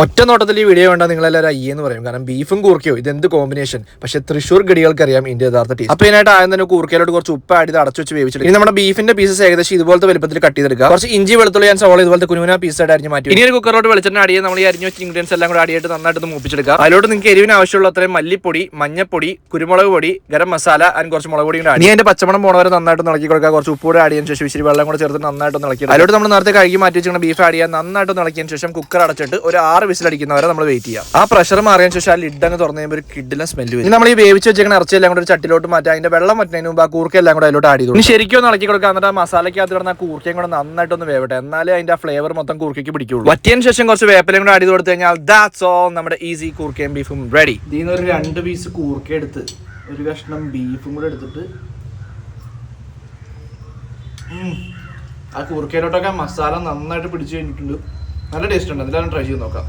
ഒറ്റ നോട്ടത്തിൽ ഈ വീഡിയോ കണ്ടാൽ നിങ്ങളെല്ലാവരും അയ്യെന്ന് പറയും. കാരണം ബീഫും കൂർക്കയോ ഇതെന്ത് കോമ്പിനേഷൻ. പക്ഷേ തൃശ്ശൂർ ഗഡികൾക്കറിയാം ഇതിന്റെ യഥാർത്ഥ ടേസ്റ്റ്. അപ്പോൾ ഇതിനായിട്ട് ആദ്യം തന്നെ കൂർക്കയിലോട്ട് കുറച്ച് ഉപ്പ് ആഡ് ചെയ്ത് അടച്ചു വെച്ച് വേവിച്ചിട്ട് ഇനി നമ്മുടെ ബീഫിന്റെ പീസസ് ഏകദേശം ഇതുപോലത്തെ വലുപ്പത്തിൽ കട്ട് ചെയ്തെടുക്കുക. കുറച്ച് ഇഞ്ചി വെളുത്തുള്ളി ഞാൻ സവാള ഇതുപോലത്തെ കുനുകുന പീസായിട്ട് അരിഞ്ഞ് മാറ്റി. ഇനി ഒരു കുക്കറോട്ട് വെളിച്ചെണ്ണ ആഡ് ചെയ്ത് നമ്മൾ ഈ അരിഞ്ഞ വെച്ച ഇൻഗ്രീഡിയൻസ് എല്ലാം കൂടെ ആഡ് ചെയ്തിട്ട് നന്നായിട്ട് മൂപ്പിച്ചെടുക്കുക. അതിലോട്ട് നിങ്ങൾക്ക് എരിവിന് ആവശ്യമുള്ള അത്രയും മല്ലിപ്പൊടി, മഞ്ഞപ്പൊടി, കുരുമുളക് പൊടി, ഗരം മസാല ആൻഡ് കുറച്ച് മുളക് പൊടി ആഡ്. ഇനി അതിന്റെ പച്ചമണം പോണവരെ നന്നായിട്ട് ഇളക്കി കൊടുക്കുക. കുറച്ച് ഉപ്പ് കൂടെ ആഡ് ചെയ്യാൻ ശേഷം ഇച്ചിരി വെള്ളം കൂടെ ചേർത്ത് നന്നായിട്ട് ഇളക്കി. അതിലോട്ട് നമ്മൾ നേരത്തെ കഴുകി മാറ്റി വെച്ചിട്ട് ബീഫ് ആഡ് ചെയ്യാൻ നന്നായിട്ട് ഇളക്കിയതിന് ശേഷം കുക്കർ അടച്ചിട്ട് ഒരു 6 വിസിൽ അടിക്കുന്നവരെ നമ്മൾ വെയിറ്റ് ചെയ്യാം. ആ പ്രഷർ മാറിയതിനു ശേഷം ആ ലിഡ് അങ്ങ് തുറന്നു കഴിയുമ്പോൾ ഒരു കിഡിലെ സ്മെല്ല് വരും. നമ്മൾ ഈ വേവിച്ച് വെച്ചിരിക്കുന്ന ഇറച്ചിയെല്ലാം കൂടെ ഒരു ചട്ടിലോട്ട് മാറ്റി അതിന്റെ വെള്ളം വറ്റുന്നതിന് മുമ്പ് ആ കൂർക്കെല്ലാം കൂടെ അതിലോട്ട് ആഡ് ചെയ്തു. ഇനി ശരിക്കും ഒന്ന് ഇളക്കി കൊടുക്കുക. എന്നിട്ട് ആ മസാലയ്ക്കകത്ത് കിടന്ന ആ കൂർക്കയും കൂടെ നന്നായിട്ടൊന്ന് വേവട്ടെ. എന്നാലേ അതിന്റെ ആ ഫ്ലേവർ മൊത്തം കൂർക്കയ്ക്ക് പിടിക്കുള്ളൂ. വറ്റിയതിന് ശേഷം കുറച്ച് വേപ്പിലയും കൂടെ ആഡ് ചെയ്ത് കൊടുത്തു കഴിഞ്ഞാൽ ദാറ്റ്സ് ഓൾ, നമ്മുടെ ഈസി കൂർക്കയും ബീഫും റെഡി. ഇതിന്ന് ഒരു 2 പീസ് കൂർക്ക എടുത്ത് ഒരു കഷ്ണം ബീഫും കൂടെ എടുത്തിട്ട് ആ കൂർക്കയിലോട്ടൊക്കെ മസാല നന്നായിട്ട് പിടിച്ചു കഴിഞ്ഞിട്ടുണ്ട്. നല്ല ടേസ്റ്റ് ഉണ്ട്. എന്തായാലും ട്രൈ ചെയ്ത് നോക്കാം.